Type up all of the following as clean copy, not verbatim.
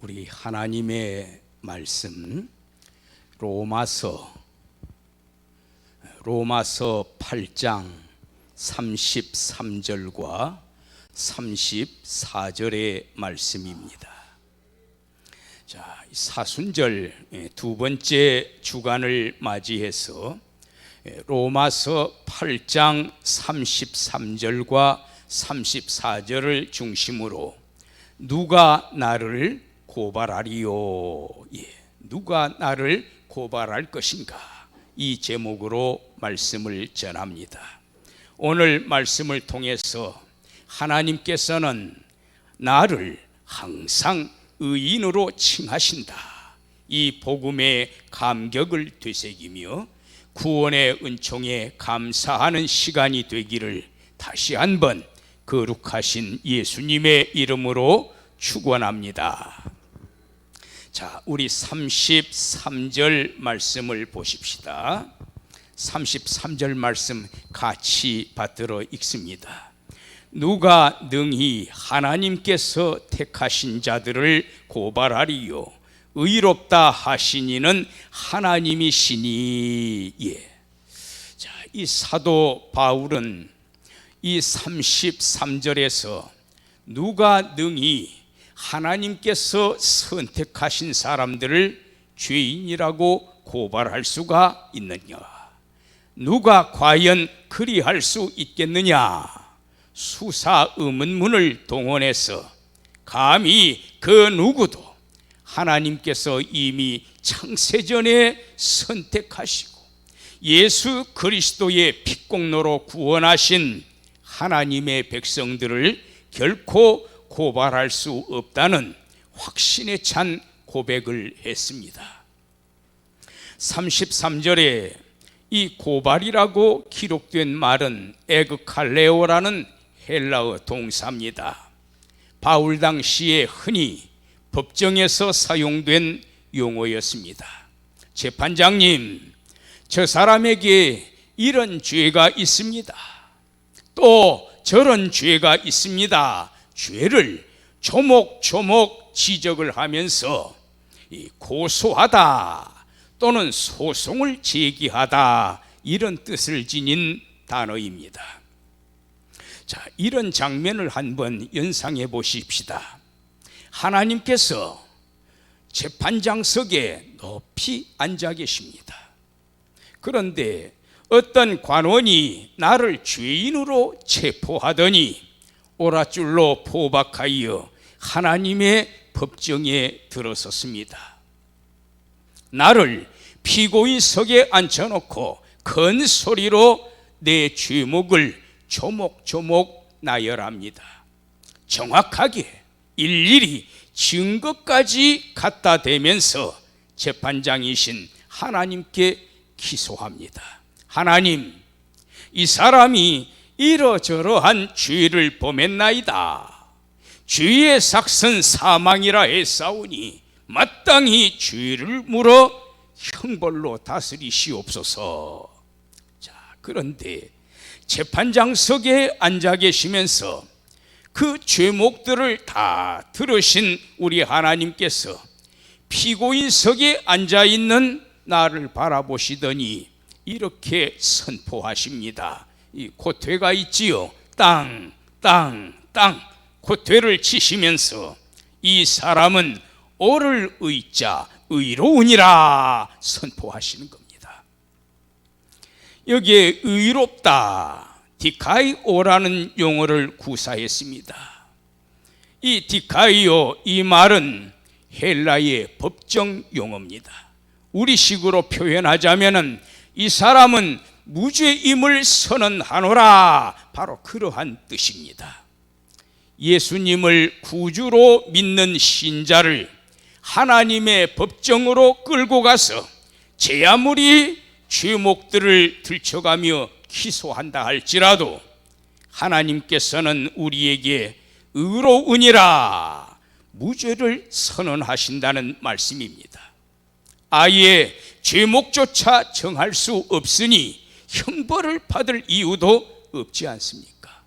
우리 하나님의 말씀 로마서 8장 33절과 34절의 말씀입니다. 자, 사순절 두 번째 주간을 맞이해서 로마서 8장 33절과 34절을 중심으로 누가 나를 고발하리요? 누가 나를 고발할 것인가? 이 제목으로 말씀을 전합니다. 오늘 말씀을 통해서 하나님께서는 나를 항상 의인으로 칭하신다. 이 복음의 감격을 되새기며 구원의 은총에 감사하는 시간이 되기를 다시 한번 거룩하신 예수님의 이름으로 축원합니다. 자, 우리 33절 말씀을 보십시다. 33절 말씀 같이 받들어 읽습니다. 누가 능히 하나님께서 택하신 자들을 고발하리요? 의롭다 하시니는 하나님이시니. 자, 이 사도 바울은 이 33절에서 누가 능히 하나님께서 선택하신 사람들을 죄인이라고 고발할 수가 있느냐? 누가 과연 그리할 수 있겠느냐? 수사 의문문을 동원해서 감히 그 누구도 하나님께서 이미 창세전에 선택하시고 예수 그리스도의 핏공로로 구원하신 하나님의 백성들을 결코 고발할 수 없다는 확신에 찬 고백을 했습니다. 33절에 이 고발이라고 기록된 말은 에그칼레오라는 헬라어 동사입니다. 바울 당시에 흔히 법정에서 사용된 용어였습니다. 재판장님, 저 사람에게 이런 죄가 있습니다. 또 저런 죄가 있습니다. 죄를 조목조목 지적을 하면서 고소하다 또는 소송을 제기하다, 이런 뜻을 지닌 단어입니다. 자, 이런 장면을 한번 연상해 보십시다. 하나님께서 재판장석에 높이 앉아 계십니다. 그런데 어떤 관원이 나를 죄인으로 체포하더니 오랏줄로 포박하여 하나님의 법정에 들어섰습니다. 나를 피고인석에 앉혀놓고 큰 소리로 내 죄목을 조목조목 나열합니다. 정확하게 일일이 증거까지 갖다 대면서 재판장이신 하나님께 기소합니다. 하나님, 이 사람이 이러저러한 죄를 범했나이다. 죄의 삭은 사망이라 했사오니 마땅히 죄를 물어 형벌로 다스리시옵소서. 자, 그런데 재판장석에 앉아 계시면서 그 죄목들을 다 들으신 우리 하나님께서 피고인석에 앉아 있는 나를 바라보시더니 이렇게 선포하십니다. 이 고퇴가 있지요. 땅, 땅, 땅 고퇴를 치시면서 이 사람은 오를 의자 의로우니라 선포하시는 겁니다. 여기에 의롭다, 디카이오라는 용어를 구사했습니다. 이 디카이오, 이 말은 헬라의 법정 용어입니다. 우리식으로 표현하자면은 이 사람은 무죄임을 선언하노라, 바로 그러한 뜻입니다. 예수님을 구주로 믿는 신자를 하나님의 법정으로 끌고 가서 제 아무리 죄목들을 들춰가며 기소한다 할지라도 하나님께서는 우리에게 의로우니라 무죄를 선언하신다는 말씀입니다. 아예 죄목조차 정할 수 없으니 형벌을 받을 이유도 없지 않습니까?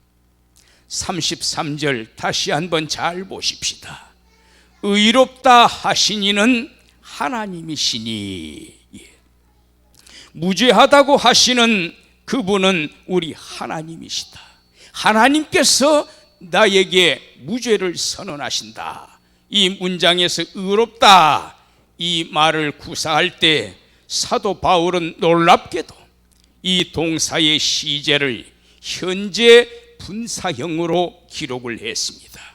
33절 다시 한번 잘 보십시다. 의롭다 하신 이는 하나님이시니, 무죄하다고 하시는 그분은 우리 하나님이시다. 하나님께서 나에게 무죄를 선언하신다. 이 문장에서 의롭다 이 말을 구사할 때 사도 바울은 놀랍게도 이 동사의 시제를 현재 분사형으로 기록을 했습니다.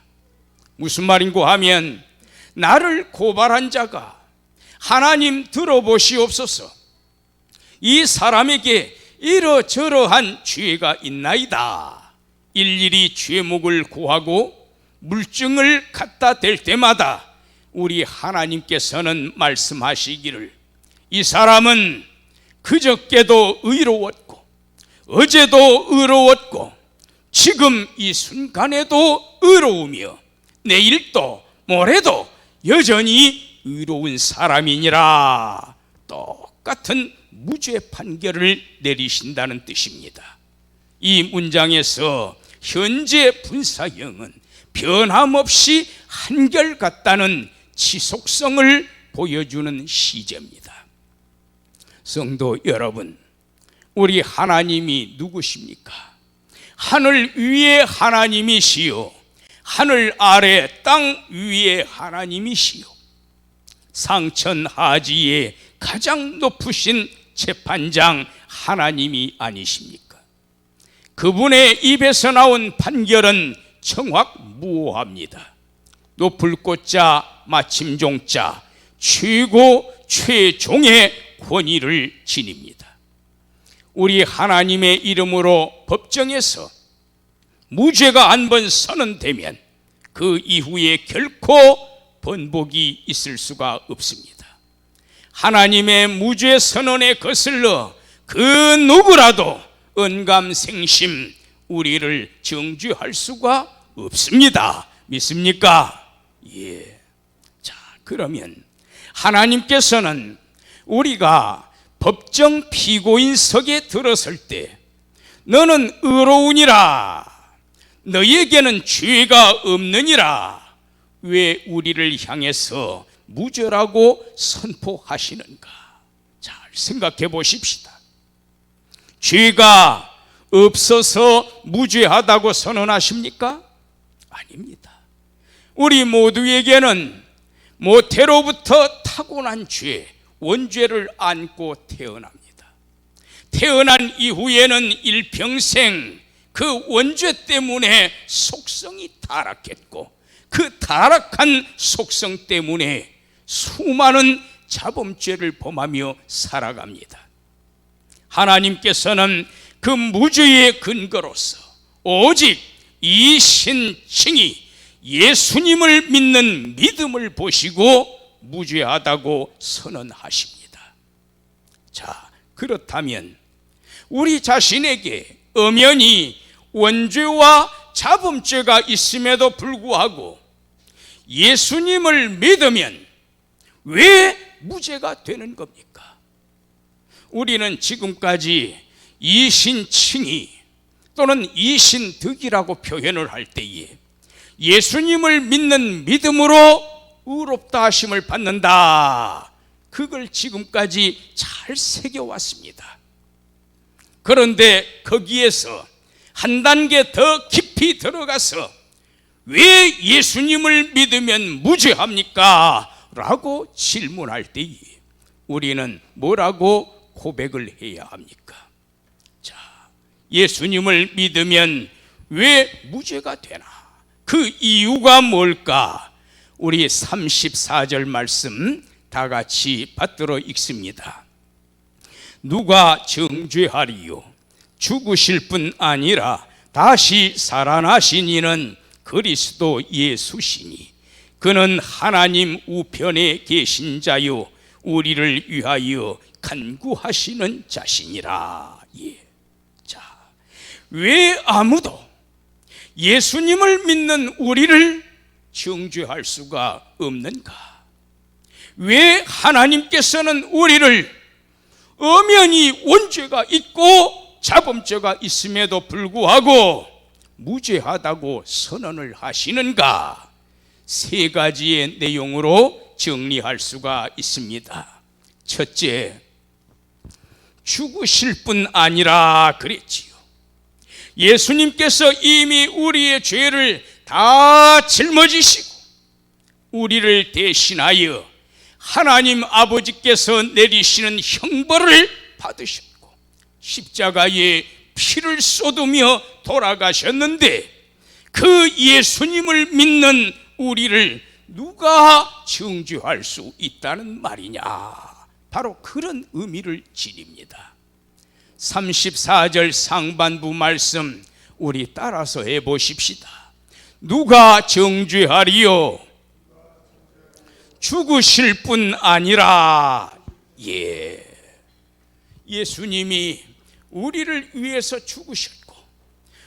무슨 말인고 하면, 나를 고발한 자가 하나님 들어보시옵소서, 이 사람에게 이러저러한 죄가 있나이다. 일일이 죄목을 구하고 물증을 갖다 댈 때마다 우리 하나님께서는 말씀하시기를, 이 사람은 그저께도 의로웠고 어제도 의로웠고 지금 이 순간에도 의로우며 내일도 모레도 여전히 의로운 사람이니라. 똑같은 무죄 판결을 내리신다는 뜻입니다. 이 문장에서 현재 분사형은 변함없이 한결같다는 지속성을 보여주는 시제입니다. 성도 여러분, 우리 하나님이 누구십니까? 하늘 위에 하나님이시요, 하늘 아래 땅 위에 하나님이시요, 상천하지의 가장 높으신 재판장 하나님이 아니십니까? 그분의 입에서 나온 판결은 청확무오합니다. 높을 꽃자 마침 종자 최고 최종의 권위를 지닙니다. 우리 하나님의 이름으로 법정에서 무죄가 한 번 선언되면 그 이후에 결코 번복이 있을 수가 없습니다. 하나님의 무죄 선언에 거슬러 그 누구라도 언감생심 우리를 정죄할 수가 없습니다. 믿습니까? 예. 자, 그러면 하나님께서는 우리가 법정 피고인석에 들어설 때 너는 의로우니라, 너에게는 죄가 없느니라, 왜 우리를 향해서 무죄라고 선포하시는가? 잘 생각해 보십시다. 죄가 없어서 무죄하다고 선언하십니까? 아닙니다. 우리 모두에게는 모태로부터 타고난 죄, 원죄를 안고 태어납니다. 태어난 이후에는 일평생 그 원죄 때문에 속성이 타락했고, 그 타락한 속성 때문에 수많은 자범죄를 범하며 살아갑니다. 하나님께서는 그 무죄의 근거로서 오직 이신칭이 예수님을 믿는 믿음을 보시고 무죄하다고 선언하십니다. 자, 그렇다면 우리 자신에게 엄연히 원죄와 자범죄가 있음에도 불구하고 예수님을 믿으면 왜 무죄가 되는 겁니까? 우리는 지금까지 이신칭의 또는 이신득이라고 표현을 할 때에 예수님을 믿는 믿음으로 의롭다 하심을 받는다, 그걸 지금까지 잘 새겨왔습니다. 그런데 거기에서 한 단계 더 깊이 들어가서 왜 예수님을 믿으면 무죄합니까? 라고 질문할 때에 우리는 뭐라고 고백을 해야 합니까? 자, 예수님을 믿으면 왜 무죄가 되나? 그 이유가 뭘까? 우리 34절 말씀 다 같이 받들어 읽습니다. 누가 정죄하리요? 죽으실 뿐 아니라 다시 살아나신 이는 그리스도 예수시니 그는 하나님 우편에 계신 자요 우리를 위하여 간구하시는 자시니라. 예. 자, 왜 아무도 예수님을 믿는 우리를 정죄할 수가 없는가? 왜 하나님께서는 우리를 엄연히 원죄가 있고 자범죄가 있음에도 불구하고 무죄하다고 선언을 하시는가? 세 가지의 내용으로 정리할 수가 있습니다. 첫째, 죽으실 뿐 아니라 그랬지요. 예수님께서 이미 우리의 죄를 다 짊어지시고 우리를 대신하여 하나님 아버지께서 내리시는 형벌을 받으셨고 십자가에 피를 쏟으며 돌아가셨는데, 그 예수님을 믿는 우리를 누가 정죄할 수 있다는 말이냐? 바로 그런 의미를 지닙니다. 34절 상반부 말씀 우리 따라서 해보십시다. 누가 정죄하리요? 죽으실 뿐 아니라. 예수님이 우리를 위해서 죽으셨고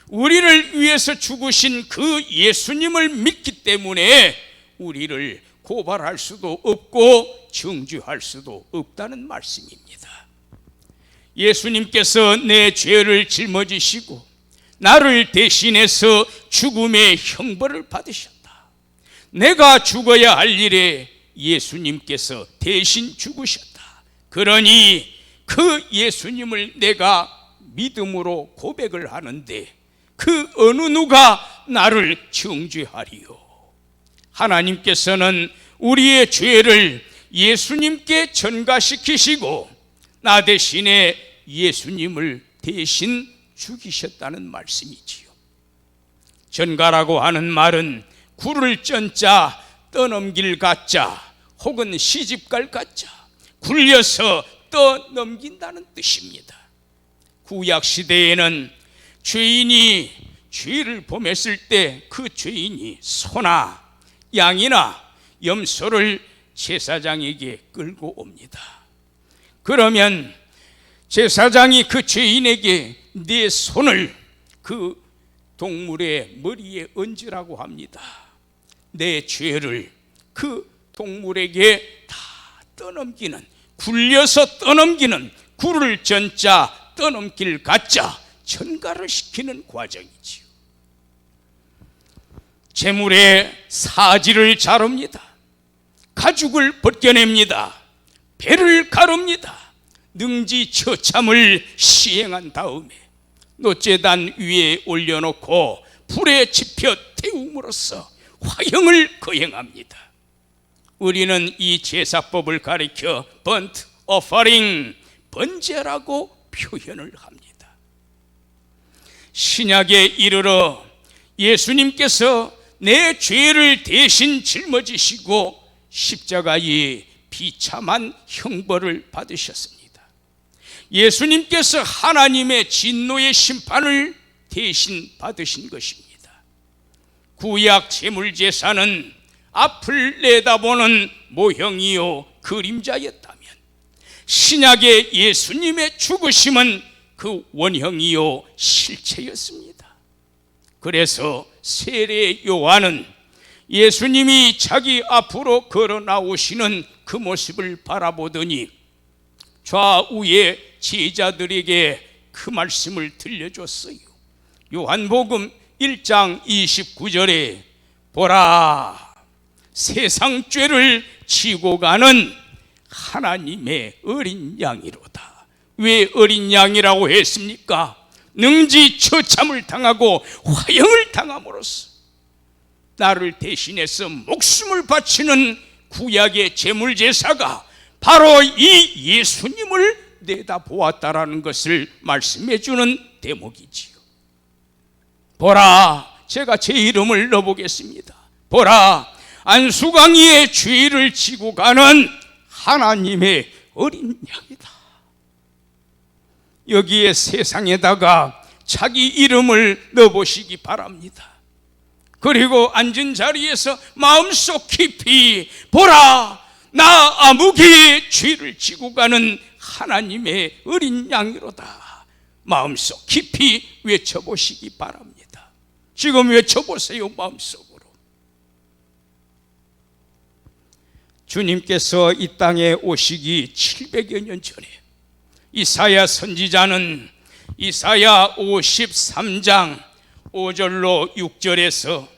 우리를 위해서 죽으신 그 예수님을 믿기 때문에 우리를 고발할 수도 없고 정죄할 수도 없다는 말씀입니다. 예수님께서 내 죄를 짊어지시고 나를 대신해서 죽음의 형벌을 받으셨다. 내가 죽어야 할 일에 예수님께서 대신 죽으셨다. 그러니 그 예수님을 내가 믿음으로 고백을 하는데 그 어느 누가 나를 정죄하리요? 하나님께서는 우리의 죄를 예수님께 전가시키시고 나 대신에 예수님을 대신 죽이셨다는 말씀이지요. 전가라고 하는 말은 굴을 쩐자 떠넘길 가자 혹은 시집갈 가자, 굴려서 떠넘긴다는 뜻입니다. 구약시대에는 죄인이 죄를 범했을 때 그 죄인이 소나 양이나 염소를 제사장에게 끌고 옵니다. 그러면 제사장이 그 죄인에게 네 손을 그 동물의 머리에 얹으라고 합니다. 내 죄를 그 동물에게 다 떠넘기는, 굴려서 떠넘기는, 굴을 전자 떠넘길 가짜 전가를 시키는 과정이지요. 재물의 사지를 자릅니다. 가죽을 벗겨냅니다. 배를 가릅니다. 능지처참을 시행한 다음에 노제단 위에 올려놓고 불에 지펴 태움으로써 화형을 거행합니다. 우리는 이 제사법을 가리켜 번트 오퍼링, 번제라고 표현을 합니다. 신약에 이르러 예수님께서 내 죄를 대신 짊어지시고 십자가에 비참한 형벌을 받으셨습니다. 예수님께서 하나님의 진노의 심판을 대신 받으신 것입니다. 구약 제물제사는 앞을 내다보는 모형이요 그림자였다면 신약의 예수님의 죽으심은 그 원형이요 실체였습니다. 그래서 세례 요한은 예수님이 자기 앞으로 걸어 나오시는 그 모습을 바라보더니 좌우의 제자들에게 그 말씀을 들려줬어요. 요한복음 1장 29절에 보라, 세상 죄를 지고 가는 하나님의 어린 양이로다. 왜 어린 양이라고 했습니까? 능지처참을 당하고 화형을 당함으로써 나를 대신해서 목숨을 바치는 구약의 제물제사가 바로 이 예수님을 내다보았다라는 것을 말씀해 주는 대목이지요. 보라, 제가 제 이름을 넣어보겠습니다. 보라, 안수강이의 죄를 지고 가는 하나님의 어린 양이다. 여기에 세상에다가 자기 이름을 넣어보시기 바랍니다. 그리고 앉은 자리에서 마음속 깊이 보라, 나 아무개의 죄를 지고 가는 하나님의 어린 양이로다. 마음속 깊이 외쳐보시기 바랍니다. 지금 외쳐보세요. 마음속으로. 주님께서 이 땅에 오시기 700여 년 전에 이사야 선지자는 이사야 53장 5절로 6절에서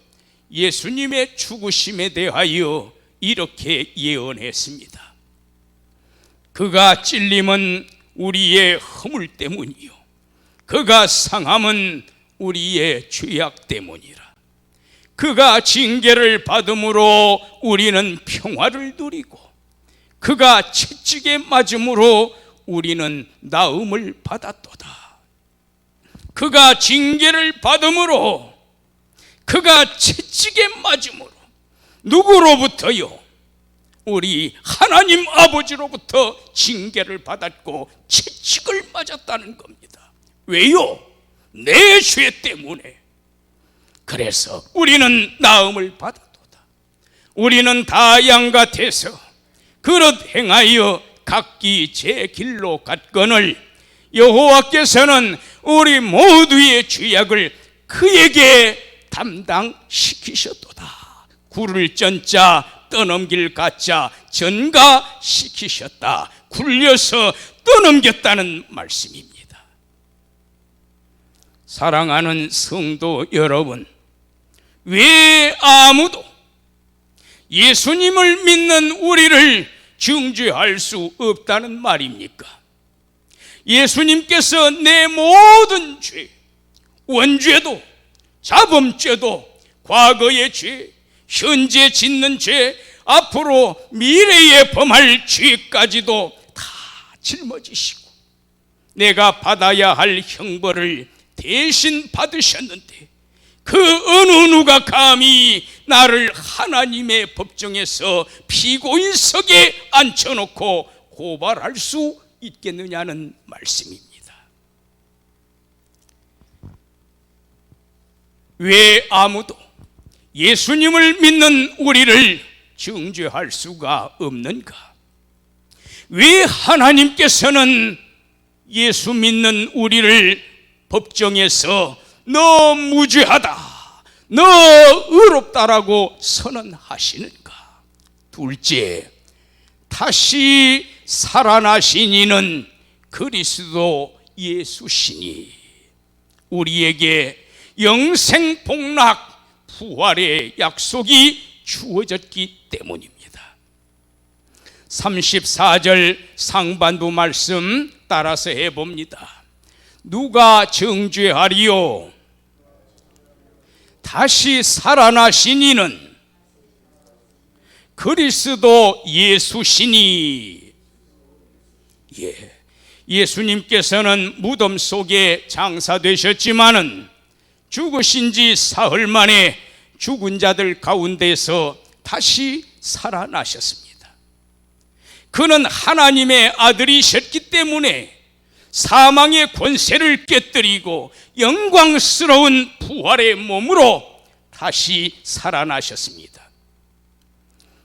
예수님의 죽으심에 대하여 이렇게 예언했습니다. 그가 찔림은 우리의 허물 때문이요, 그가 상함은 우리의 죄악 때문이라. 그가 징계를 받음으로 우리는 평화를 누리고, 그가 채찍에 맞음으로 우리는 나음을 받았도다. 그가 징계를 받음으로, 그가 채찍에 맞음으로 누구로부터요? 우리 하나님 아버지로부터 징계를 받았고 채찍을 맞았다는 겁니다. 왜요? 내 죄 때문에. 그래서 우리는 나음을 받았도다. 우리는 다 양같아서 그릇 행하여 각기 제 길로 갔거늘 여호와께서는 우리 모두의 죄악을 그에게 담당시키셨도다. 굴을 쩐자 떠넘길 가짜 전가시키셨다. 굴려서 떠넘겼다는 말씀입니다. 사랑하는 성도 여러분, 왜 아무도 예수님을 믿는 우리를 정죄할 수 없다는 말입니까? 예수님께서 내 모든 죄, 원죄도 자범죄도 과거의 죄, 현재 짓는 죄, 앞으로 미래에 범할 죄까지도 다 짊어지시고 내가 받아야 할 형벌을 대신 받으셨는데, 그 어느 누가 감히 나를 하나님의 법정에서 피고인석에 앉혀놓고 고발할 수 있겠느냐는 말씀입니다. 왜 아무도 예수님을 믿는 우리를 정죄할 수가 없는가? 왜 하나님께서는 예수 믿는 우리를 법정에서 너 무죄하다, 너 의롭다라고 선언하시는가? 둘째, 다시 살아나신 이는 그리스도 예수시니 우리에게 영생 복락 부활의 약속이 주어졌기 때문입니다. 34절 상반부 말씀 따라서 해봅니다. 누가 정죄하리요? 다시 살아나신 이는 그리스도 예수시니. 예수님께서는 무덤 속에 장사되셨지만은 죽으신 지 사흘 만에 죽은 자들 가운데서 다시 살아나셨습니다. 그는 하나님의 아들이셨기 때문에 사망의 권세를 깨뜨리고 영광스러운 부활의 몸으로 다시 살아나셨습니다.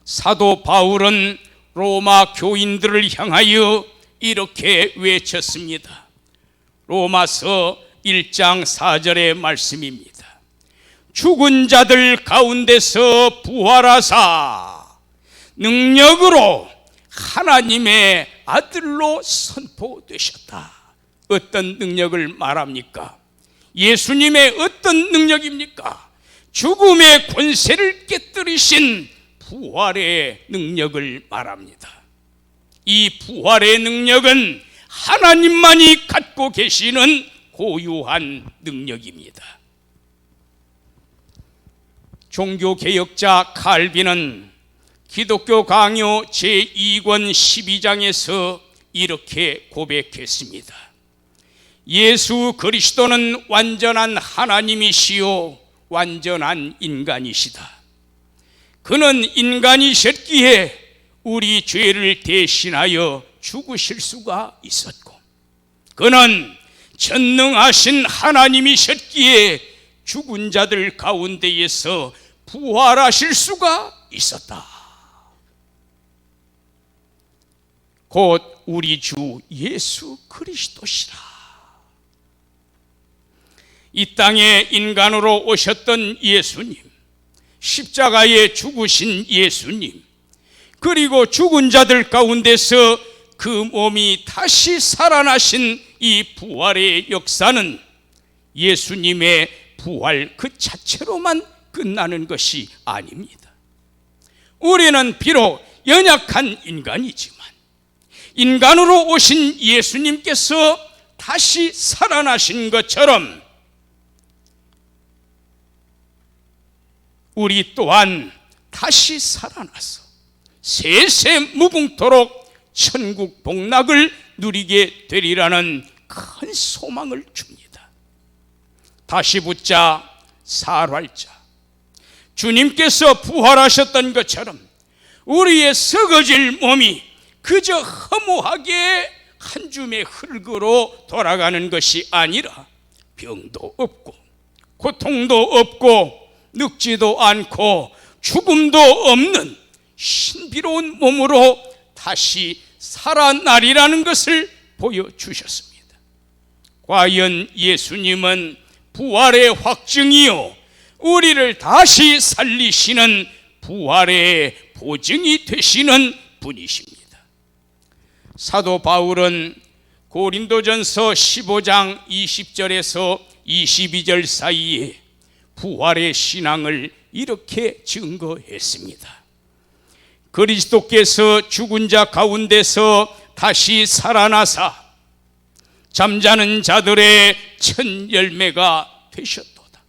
사도 바울은 로마 교인들을 향하여 이렇게 외쳤습니다. 로마서 1장 4절의 말씀입니다. 죽은 자들 가운데서 부활하사 능력으로 하나님의 아들로 선포되셨다. 어떤 능력을 말합니까? 예수님의 어떤 능력입니까? 죽음의 권세를 깨뜨리신 부활의 능력을 말합니다. 이 부활의 능력은 하나님만이 갖고 계시는 고유한 능력입니다. 종교개혁자 칼빈은 기독교 강요 제2권 12장에서 이렇게 고백했습니다. 예수 그리스도는 완전한 하나님이시요 완전한 인간이시다. 그는 인간이셨기에 우리 죄를 대신하여 죽으실 수가 있었고, 그는 전능하신 하나님이셨기에 죽은 자들 가운데에서 부활하실 수가 있었다. 곧 우리 주 예수 그리스도시라. 이 땅에 인간으로 오셨던 예수님, 십자가에 죽으신 예수님, 그리고 죽은 자들 가운데서 그 몸이 다시 살아나신 이 부활의 역사는 예수님의 부활 그 자체로만 끝나는 것이 아닙니다. 우리는 비록 연약한 인간이지만 인간으로 오신 예수님께서 다시 살아나신 것처럼 우리 또한 다시 살아나서 세세 무궁토록 천국 복락을 누리게 되리라는 큰 소망을 줍니다. 다시 붙자 살활자, 주님께서 부활하셨던 것처럼 우리의 썩어질 몸이 그저 허무하게 한 줌의 흙으로 돌아가는 것이 아니라 병도 없고 고통도 없고 늙지도 않고 죽음도 없는 신비로운 몸으로 다시 살아나리라는 것을 보여주셨습니다. 과연 예수님은 부활의 확증이요 우리를 다시 살리시는 부활의 보증이 되시는 분이십니다. 사도 바울은 고린도전서 15장 20절에서 22절 사이에 부활의 신앙을 이렇게 증거했습니다. 그리스도께서 죽은 자 가운데서 다시 살아나사 잠자는 자들의 첫 열매가 되셨도다.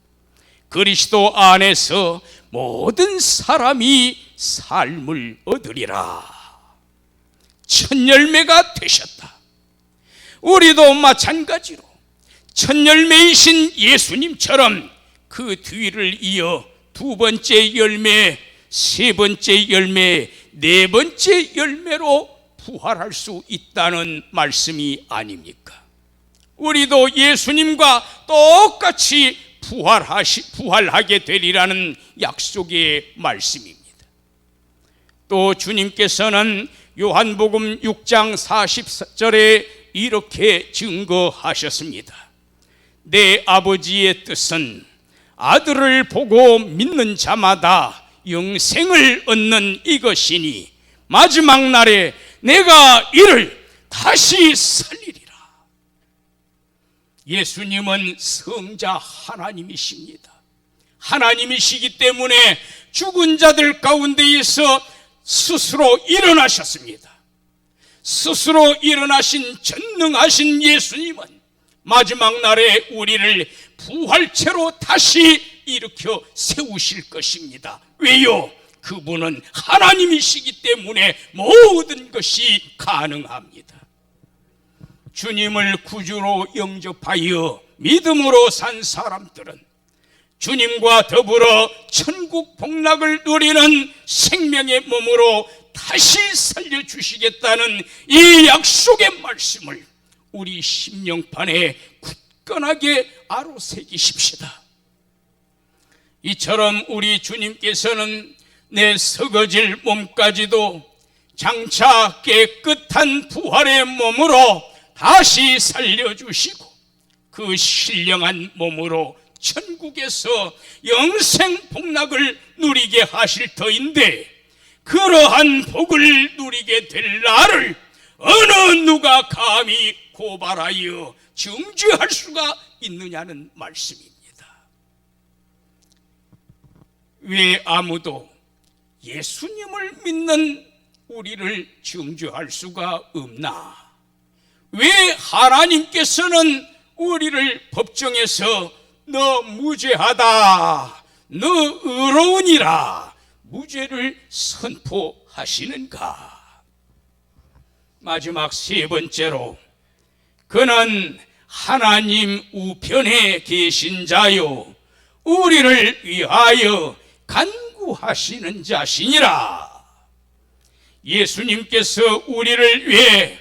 그리스도 안에서 모든 사람이 삶을 얻으리라. 첫 열매가 되셨다. 우리도 마찬가지로 첫 열매이신 예수님처럼 그 뒤를 이어 두 번째 열매, 세 번째 열매, 네 번째 열매로 부활할 수 있다는 말씀이 아닙니까? 우리도 예수님과 똑같이 부활하게 되리라는 약속의 말씀입니다. 또 주님께서는 요한복음 6장 40절에 이렇게 증거하셨습니다. 내 아버지의 뜻은 아들을 보고 믿는 자마다 영생을 얻는 이것이니 마지막 날에 내가 이를 다시 살리리라. 예수님은 성자 하나님이십니다. 하나님이시기 때문에 죽은 자들 가운데에서 스스로 일어나셨습니다. 스스로 일어나신 전능하신 예수님은 마지막 날에 우리를 부활체로 다시 일으켜 세우실 것입니다. 왜요? 그분은 하나님이시기 때문에 모든 것이 가능합니다. 주님을 구주로 영접하여 믿음으로 산 사람들은 주님과 더불어 천국 복락을 누리는 생명의 몸으로 다시 살려주시겠다는 이 약속의 말씀을 우리 심령판에 굳건하게 아로새기십시다. 이처럼 우리 주님께서는 내 썩어질 몸까지도 장차 깨끗한 부활의 몸으로 다시 살려주시고 그 신령한 몸으로 천국에서 영생 복락을 누리게 하실 터인데, 그러한 복을 누리게 될 날을 어느 누가 감히 고발하여 정죄할 수가 있느냐는 말씀입니다. 왜 아무도 예수님을 믿는 우리를 정죄할 수가 없나? 왜 하나님께서는 우리를 법정에서 너 무죄하다, 너 의로우니라 무죄를 선포하시는가? 마지막 세 번째로, 그는 하나님 우편에 계신 자요 우리를 위하여 간구하시는 자시니라. 예수님께서 우리를 위해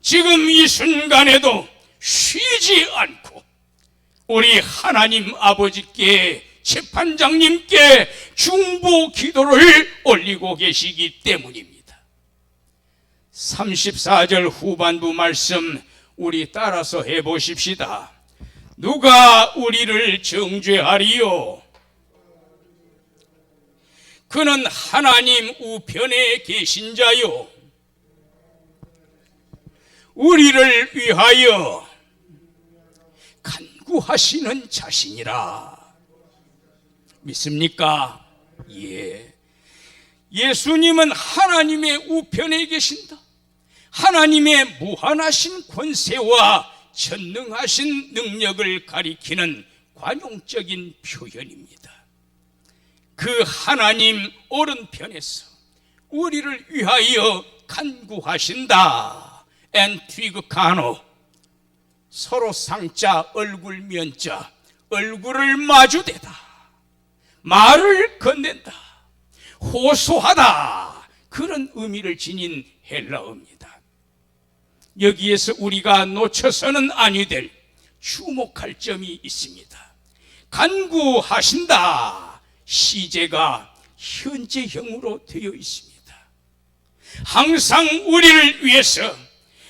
지금 이 순간에도 쉬지 않고 우리 하나님 아버지께, 재판장님께 중보 기도를 올리고 계시기 때문입니다. 34절 후반부 말씀 우리 따라서 해보십시다. 누가 우리를 정죄하리요? 그는 하나님 우편에 계신 자요 우리를 위하여 간구하시는 자시니라. 믿습니까? 예. 예수님은 하나님의 우편에 계신다. 하나님의 무한하신 권세와 전능하신 능력을 가리키는 관용적인 표현입니다. 그 하나님 오른편에서 우리를 위하여 간구하신다. 엔트위그카노, 서로 상자 얼굴 면자, 얼굴을 마주대다, 말을 건넨다, 호소하다, 그런 의미를 지닌 헬라어입니다. 여기에서 우리가 놓쳐서는 아니 될 주목할 점이 있습니다. 간구하신다, 시제가 현재형으로 되어 있습니다. 항상 우리를 위해서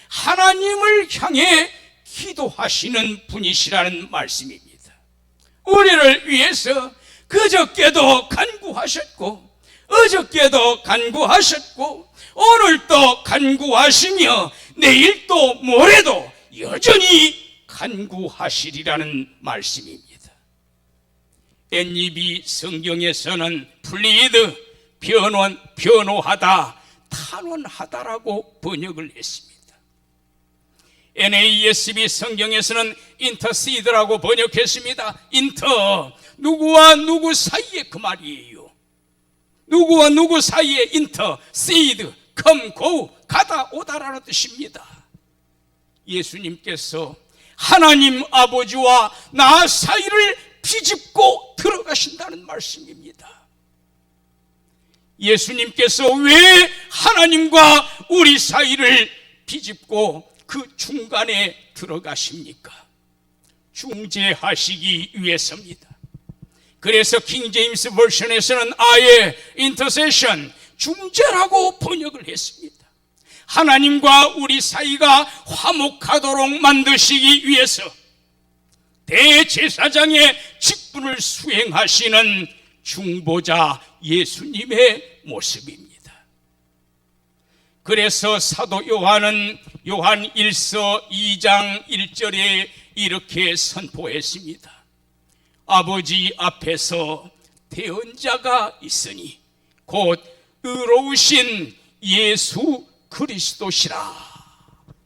하나님을 향해 기도하시는 분이시라는 말씀입니다. 우리를 위해서 그저께도 간구하셨고, 어저께도 간구하셨고, 오늘도 간구하시며 내일도 모레도 여전히 간구하시리라는 말씀입니다. NEB 성경에서는 plead, 변호하다, 탄원하다라고 번역을 했습니다. NASB 성경에서는 intercede라고 번역했습니다. inter, 누구와 누구 사이에, 그 말이에요. 누구와 누구 사이에 intercede, come, go, 가다 오다라는 뜻입니다. 예수님께서 하나님 아버지와 나 사이를 비집고 들어가신다는 말씀입니다. 예수님께서 왜 하나님과 우리 사이를 비집고 그 중간에 들어가십니까? 중재하시기 위해서입니다. 그래서 킹제임스 버전에서는 아예 intercession, 중재라고 번역을 했습니다. 하나님과 우리 사이가 화목하도록 만드시기 위해서 대제사장의 직분을 수행하시는 중보자 예수님의 모습입니다. 그래서 사도 요한은 요한 1서 2장 1절에 이렇게 선포했습니다. 아버지 앞에서 대언자가 있으니 곧 의로우신 예수 그리스도시라.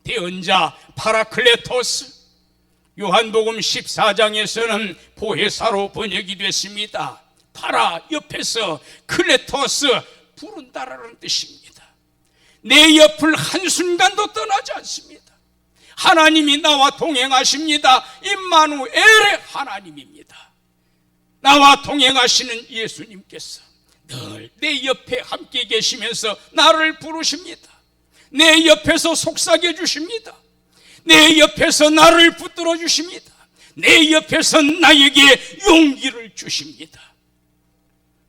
대언자 파라클레토스, 요한복음 14장에서는 보혜사로 번역이 됐습니다. 파라, 옆에서, 클레토스, 부른다라는 뜻입니다. 내 옆을 한순간도 떠나지 않습니다. 하나님이 나와 동행하십니다. 임마누엘의 하나님입니다. 나와 동행하시는 예수님께서 늘 내 옆에 함께 계시면서 나를 부르십니다. 내 옆에서 속삭여 주십니다. 내 옆에서 나를 붙들어 주십니다. 내 옆에서 나에게 용기를 주십니다.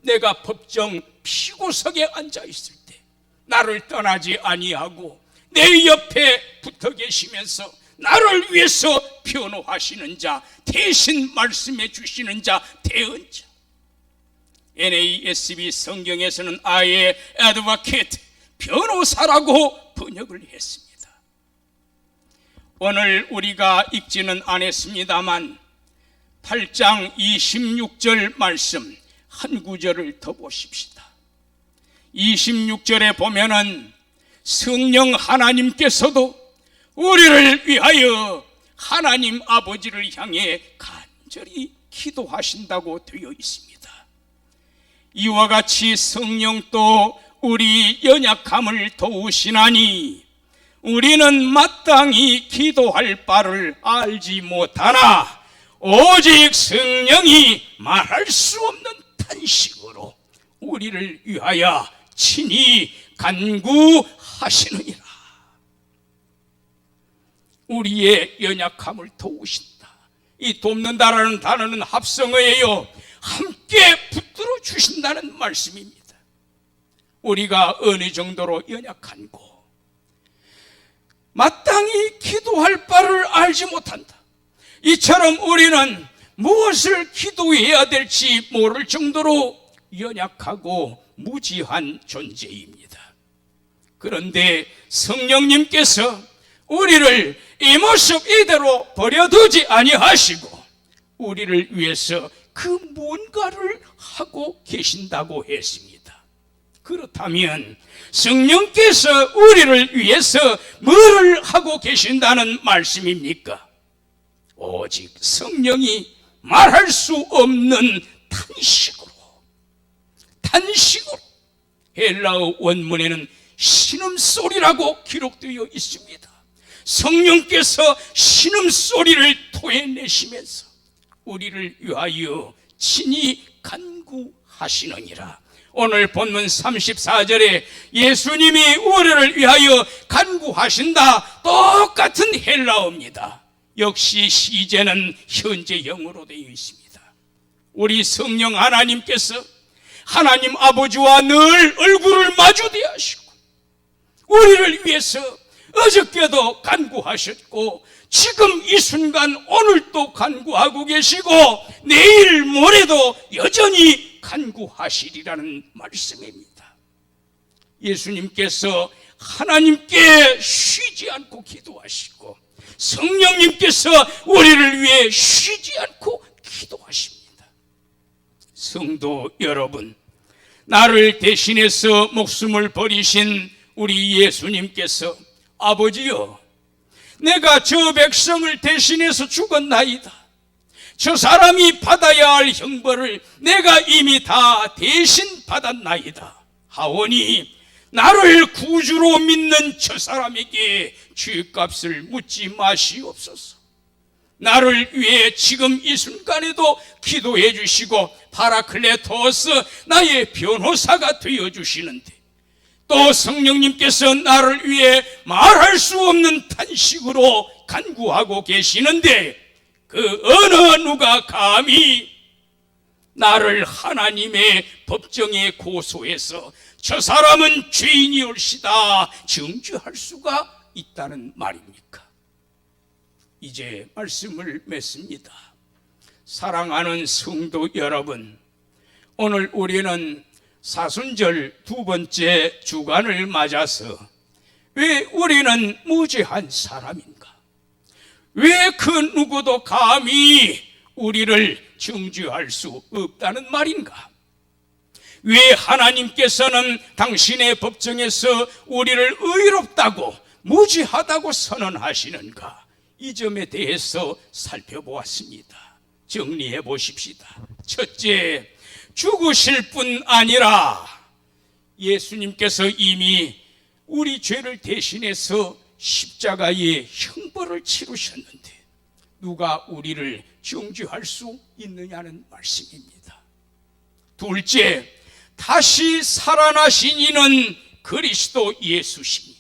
내가 법정 피고석에 앉아 있을 때 나를 떠나지 아니하고 내 옆에 붙어 계시면서 나를 위해서 변호하시는 자, 대신 말씀해 주시는 자, 대언자. NASB 성경에서는 아예 advocate, 변호사라고 번역을 했습니다. 오늘 우리가 읽지는 않았습니다만 8장 26절 말씀 한 구절을 더 보십시다. 26절에 보면은 성령 하나님께서도 우리를 위하여 하나님 아버지를 향해 간절히 기도하신다고 되어 있습니다. 이와 같이 성령도 우리 연약함을 도우시나니 우리는 마땅히 기도할 바를 알지 못하나 오직 성령이 말할 수 없는 탄식으로 우리를 위하여 친히 간구하시느니라. 우리의 연약함을 도우신다. 이 돕는다라는 단어는 합성어예요. 함께 붙들어 주신다는 말씀입니다. 우리가 어느 정도로 연약한고 마땅히 기도할 바를 알지 못한다. 이처럼 우리는 무엇을 기도해야 될지 모를 정도로 연약하고 무지한 존재입니다. 그런데 성령님께서 우리를 이 모습 이대로 버려두지 아니하시고 우리를 위해서 그 뭔가를 하고 계신다고 했습니다. 그렇다면 성령께서 우리를 위해서 뭐를 하고 계신다는 말씀입니까? 오직 성령이 말할 수 없는 탄식으로 헬라어 원문에는 신음소리라고 기록되어 있습니다. 성령께서 신음소리를 토해내시면서 우리를 위하여 친히 간구하시느니라. 오늘 본문 34절에 예수님이 우리를 위하여 간구하신다, 똑같은 헬라어입니다. 역시 시제는 현재형으로 되어 있습니다. 우리 성령 하나님께서 하나님 아버지와 늘 얼굴을 마주대하시고 우리를 위해서 어저께도 간구하셨고 지금 이 순간 오늘도 간구하고 계시고 내일 모레도 여전히 간구하시리라는 말씀입니다. 예수님께서 하나님께 쉬지 않고 기도하시고 성령님께서 우리를 위해 쉬지 않고 기도하십니다. 성도 여러분, 나를 대신해서 목숨을 버리신 우리 예수님께서 아버지여, 내가 저 백성을 대신해서 죽었나이다. 저 사람이 받아야 할 형벌을 내가 이미 다 대신 받았나이다 하오니 나를 구주로 믿는 저 사람에게 죄값을 묻지 마시옵소서. 나를 위해 지금 이 순간에도 기도해 주시고 파라클레토스 나의 변호사가 되어 주시는데 또 성령님께서 나를 위해 말할 수 없는 탄식으로 간구하고 계시는데 그 어느 누가 감히 나를 하나님의 법정에 고소해서 저 사람은 죄인이올시다 정죄할 수가 있다는 말입니까? 이제 말씀을 맺습니다. 사랑하는 성도 여러분, 오늘 우리는 사순절 두 번째 주간을 맞아서 왜 우리는 무죄한 사람인가? 왜 그 누구도 감히 우리를 정죄할 수 없다는 말인가? 왜 하나님께서는 당신의 법정에서 우리를 의롭다고 무죄하다고 선언하시는가? 이 점에 대해서 살펴보았습니다. 정리해 보십시다. 첫째, 죽으실 뿐 아니라 예수님께서 이미 우리 죄를 대신해서 십자가의 형벌을 치르셨는데 누가 우리를 정죄할 수 있느냐는 말씀입니다. 둘째, 다시 살아나신 이는 그리스도 예수시니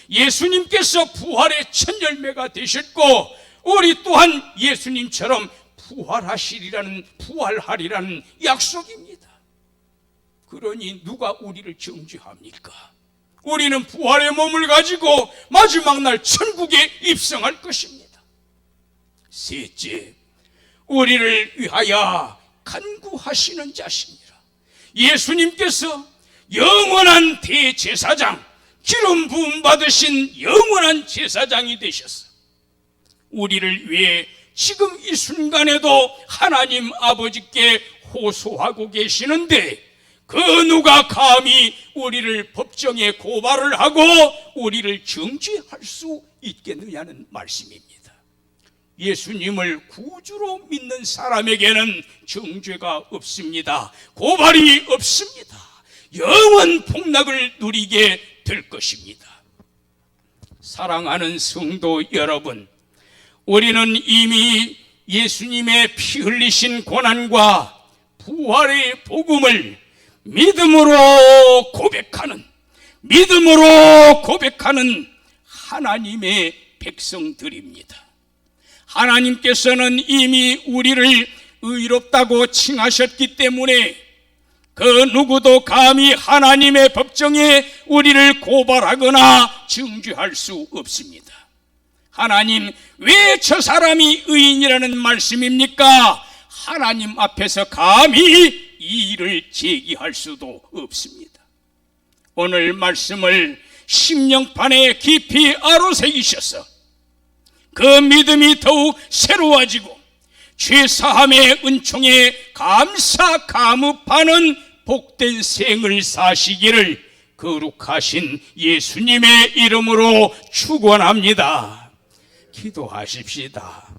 예수님께서 부활의 첫 열매가 되셨고 우리 또한 예수님처럼 부활하리라는 약속입니다. 그러니 누가 우리를 정죄합니까? 우리는 부활의 몸을 가지고 마지막 날 천국에 입성할 것입니다. 셋째, 우리를 위하여 간구하시는 자시니라. 예수님께서 영원한 대제사장, 기름 부음 받으신 영원한 제사장이 되셔서 우리를 위해 지금 이 순간에도 하나님 아버지께 호소하고 계시는데 그 누가 감히 우리를 법정에 고발을 하고 우리를 정죄할 수 있겠느냐는 말씀입니다. 예수님을 구주로 믿는 사람에게는 정죄가 없습니다. 고발이 없습니다. 영원 복락을 누리게 될 것입니다. 사랑하는 성도 여러분, 우리는 이미 예수님의 피 흘리신 고난과 부활의 복음을 믿음으로 고백하는 하나님의 백성들입니다. 하나님께서는 이미 우리를 의롭다고 칭하셨기 때문에 그 누구도 감히 하나님의 법정에 우리를 고발하거나 정죄할 수 없습니다. 하나님, 왜 저 사람이 의인이라는 말씀입니까? 하나님 앞에서 감히 이 일을 제기할 수도 없습니다. 오늘 말씀을 심령판에 깊이 아로새기셔서 그 믿음이 더욱 새로워지고 죄사함의 은총에 감사 감업하는 복된 생을 사시기를 거룩하신 예수님의 이름으로 축원합니다. 기도하십시다.